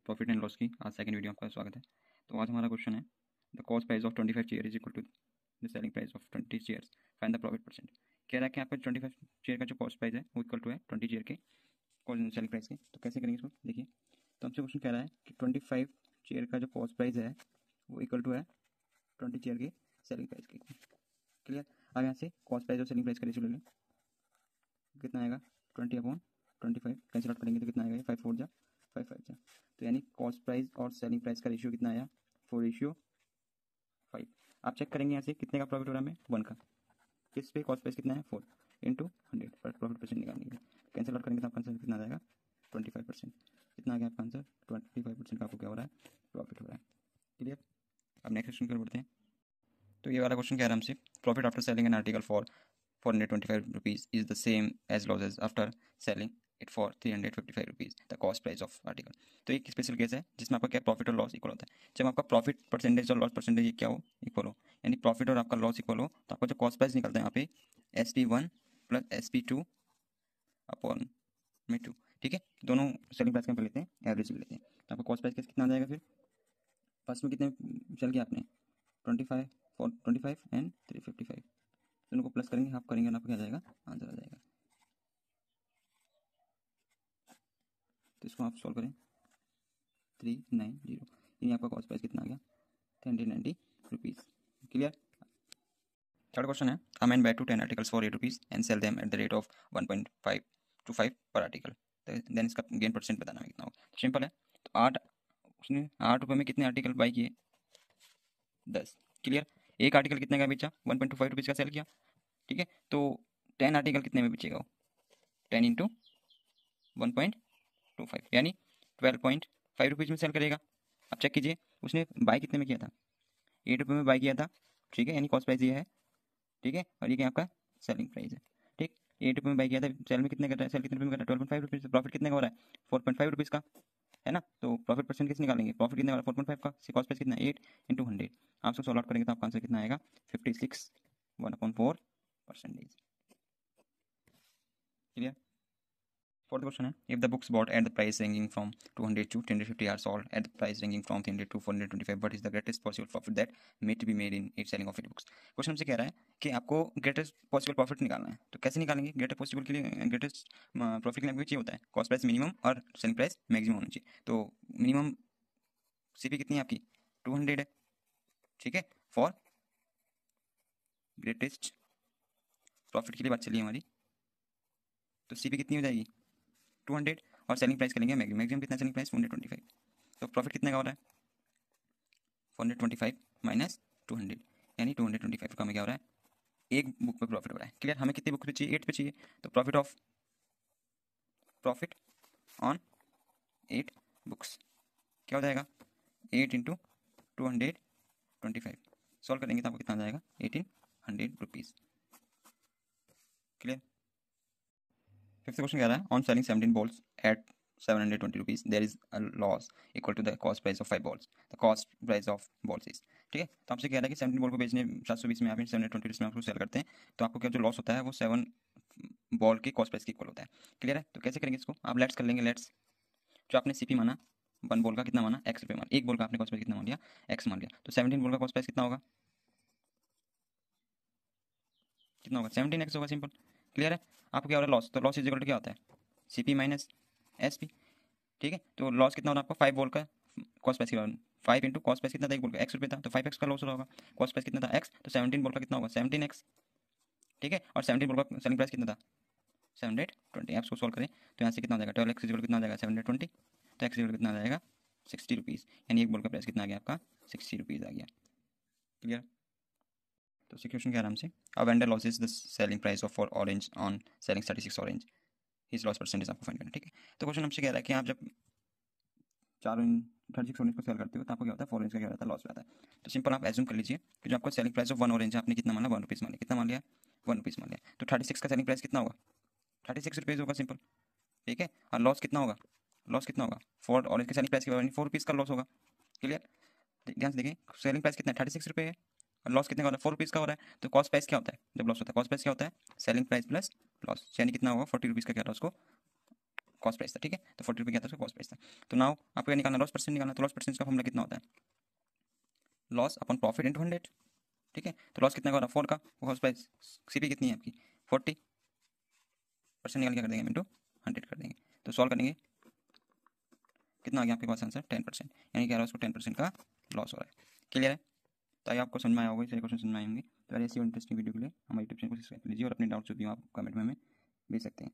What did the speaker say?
Profit and loss की आज second video आपका स्वागत है। तो आज हमारा क्वेश्चन है the cost price of 25 chair is equal to the selling price of 20 chairs, find the profit percent. कह रहा है कि आपका 25 चेयर का जो कॉस्ट प्राइस है वो इक्वल टू है 20 चेयर के सेलिंग प्राइस के। तो कैसे करेंगे इसको देखिए। तो हमसे क्वेश्चन कह रहा है कि 25 चेयर का जो कॉस्ट प्राइस है वो इक्वल टू है 20 चेयर के सेलिंग प्राइस के। क्लियर। अब यहाँ से कॉस्ट प्राइस और सेलिंग प्राइस का रेशियो ले लें। कितना आएगा 20/25, कैंसिल आउट करेंगे तो कितना आएगा 5 4 जा 5 5 जा। तो यानी कॉस्ट प्राइस और सेलिंग प्राइस का रेशियो कितना आया 4:5। आप चेक करेंगे यहाँ से कितने का प्रॉफिट हो रहा है हमें 1 का। किस पे कॉस्ट प्राइस कितना है 4 इंटू 100 पर प्रॉफिट परसेंट निकालने के लिए कैंसिल आउट करेंगे तो आपका आंसर कितना आ जाएगा 25%। कितना आ गया आपका आंसर 25% का आपको क्या हो रहा है प्रॉफिट हो रहा है। क्लियर। अब नेक्स्ट क्वेश्चन की ओर बढ़ते हैं। तो ये वाला क्वेश्चन कह रहा है हमसे profit after selling an article for 425 rupees is the same as losses after selling it for 355 rupees the cost price of article। तो एक स्पेशल केस है जिसमें आपका क्या प्रॉफिट और लॉस इक्वल होता है। जब आपका प्रॉफिट परसेंटेज और लॉस परसेंटेज क्या हो इक्वल हो, यानी प्रॉफिट और आपका लॉस इक्वल हो, तो आपका जो कॉस्ट प्राइस निकलता है यहाँ पे SP1 प्लस SP2 अपॉन में 2। ठीक है, दोनों सेलिंग प्राइस का लेते हैं, एवरेज ले लेते हैं। तो आपका कॉस्ट प्राइस कितना आ जाएगा फिर फर्स्ट में कितने सेल किया आपने 25 एंड 355, दोनों को प्लस करेंगे हाफ करेंगे और आपको क्या आ जाएगा आंसर आ जाएगा। तो इसको आप सॉल्व करें 390, यानी आपका कॉस्ट प्राइस कितना आ गया 390 रुपीज़। क्लियर। थर्ड क्वेश्चन है a man buy 10 articles for 8 rupees and sell them at the rate of 1.525 पर आर्टिकल। देन इसका गेन परसेंट बताना है कितना होगा। सिंपल है। तो 8 उसने 8 रुपये में कितने आर्टिकल बाई किए 10। क्लियर। एक आर्टिकल कितने का बेचा 1.25 रुपीज़ का सेल किया। ठीक है, तो 10 आर्टिकल कितने में बेचेगा वो 10 इंटू 1.25 यानी 12.5 रुपीज़ में सेल करेगा। अब चेक कीजिए उसने बाई कितने में किया था 8 रुपये में बाई किया था। ठीक है, यानी कॉस्ट प्राइस ये है। ठीक है, और ये क्या आपका सेलिंग प्राइस है। ठीक, 8 रुपये में बाई किया था, सेल में कितने कर रहा है, सेल कितने रुपये में कर रहा है 12.5 रुपीज़। प्रॉफिट कितने का हो रहा है 4.5 रुपीज़ का है ना। तो प्रॉफिट परसेंट किस निकालेंगे, प्रॉफिट कितने वाला 4.5 का, कॉस्ट प्राइस कितना 8 इंटू 100। आप सब सॉल्व आउट करेंगे तो आपका आंसर कितना आएगा 56 1/4%। क्लियर। Fourth question है if the books bought at the price ranging from 200 to 350 are sold at the price ranging from 300 to 425, what is the greatest possible profit that may to be made in its selling of its books। Question हमसे कह रहा है कि आपको greatest possible profit निकालना है। तो कैसे निकालेंगे ग्रेटेस्ट पॉसिबल के लिए, ग्रेटेस्ट प्रॉफिट के लिए आपको चाहिए होता है कॉस्ट प्राइस मिनिमम और सेलिंग प्राइस मैक्सिमम होना चाहिए। तो मिनिमम सीपी कितनी है आपकी 200 है। ठीक है, फॉर ग्रेटेस्ट प्रॉफिट के लिए बात चलिए हमारी, तो सीपी कितनी हो जाएगी 200 और सेलिंग प्राइस करेंगे मैक्सिमम। मैक्सिमम कितना सेलिंग प्राइस 425। तो प्रॉफिट कितने का हो रहा है 425 माइनस 200 यानी 225 का हमें क्या हो रहा है एक बुक पे प्रॉफिट हो रहा है। क्लियर। हमें कितने बुक पे चाहिए 8 पे चाहिए, तो प्रॉफिट ऑन 8 बुक्स क्या हो जाएगा 8 इंटू 225। सॉल्व करेंगे तो आपको कितना आ जाएगा 1800 रुपीज़। क्लियर। फिफ्थ क्वेश्चन कह रहा है on selling 17 balls at 720 rupees there is a loss equal to the cost price of 5 balls, the cost price of balls is। ठीक है, तो आपसे कह रहा है कि 17 बॉल को बेचने 720 में आप 720 रुपीज़ में आपको सेल करते हैं, तो आपको क्या जो लॉस होता है वो 7 बॉल के कॉस्ट प्राइस के इक्वल होता है। क्लियर है। तो कैसे करेंगे इसको, आप लेट्स कर लेंगे। लेट्स जो आपने सीपी माना 1 बॉल का कितना माना x रुपये माना, 1 बॉल का आपने कॉस्ट प्राइस कितना मान लिया x मान लिया, तो 17 बॉल का कॉस्ट प्राइस कितना होगा 17x होगा। सिंपल। क्लियर है। आपको क्या हो रहा है लॉस, तो लॉस इज इक्वल टू क्या होता है सीपी माइनस एसपी। ठीक है, तो लॉस कितना हो रहा है आपको 5 बॉल का कॉस्ट प्राइस कितना 5 इंटू कॉस्ट प्राइस कितना था 1 बॉल का x रुपये था, तो 5x का लॉस होगा। कॉस्ट प्राइस कितना था x, तो 17 बॉल का कितना होगा 17x। ठीक है, और 17 बॉल का सेलिंग प्राइस कितना था 720। आप इसको सॉल्व करें तो यहाँ से कितना आ जाएगा 12x इक्वल कितना आ जाएगा 720, तो x इक्वल कितना आ जाएगा 60 रुपीज़, यानी 1 बॉल का प्राइस कितना आ गया आपका 60 रुपीज़ आ गया। क्लियर। तो सिक्वेशन कह रहा है हमसे अब vendor losses the selling price of for orange on selling 36 orange, his loss percentage आपको फाइंड करना है। ठीक है, तो क्वेश्चन हमसे कह रहा है कि आप जब 36 ऑरेंज को सेल करते हो तो आपको क्या होता है 4 ऑरेंज का क्या रहता है लॉस रहता है। तो सिंपल आप एज्यूम कर लीजिए कि जो आपका सेलिंग प्राइस ऑफ 1 ऑरेंज है आपने कितना माना 1 रुपीज़ मान लिया, कितना मान लिया 1 रुपीज़ मान लिया, तो 36 का सेलिंग प्राइस कितना होगा 36 रुपीज़ होगा। सिंपल। ठीक है, और लॉस कितना होगा 4 ऑरेंज के सेलिंग प्राइस के 4 रुपीज़ का लॉस होगा। क्लियर। ध्यान से देखें सेलिंग प्राइस कितना है 36 रुपये है और लॉस कितने का हो रहा है 4 रुपीज़ का हो रहा है। तो कॉस्ट प्राइस क्या होता है जब लॉस होता है, कॉस्ट प्राइस क्या होता है सेलिंग प्राइस प्लस लॉस, यानी कितना होगा 40 रुपीज़ का क्या था उसको कॉस्ट प्राइस था, ठीक है। तो 40 रुपये क्या था उसका कॉस्ट प्राइस था। तो नाउ आपको क्या निकालना, लॉस परसेंट निकालना। तो लॉस परसेंट का फॉर्मूला कितना होता है, लॉस अपन प्रॉफिट इंटू 100, ठीक है। तो लॉस कितना का हो रहा है 4 का, कॉस्ट प्राइस सीपी कितनी है आपकी 40% निकाल क्या कर देंगे इंटू 100 कर देंगे। तो सॉल्व करेंगे, कितना आ गया आपके पास आंसर 10%, यानी क्या रहा है उसको 10% का लॉस हो रहा है। क्लियर है, तो आपको समझ में आया होगा, सारे क्वेश्चन समझ में आएंगे। तो ऐसी इंटरेस्टिंग वीडियो के लिए हमारे यूट्यूब चैनल को सब्सक्राइब कर लीजिए और अपने डाउट्स जो भी आप कमेंट में हमें भेज सकते हैं।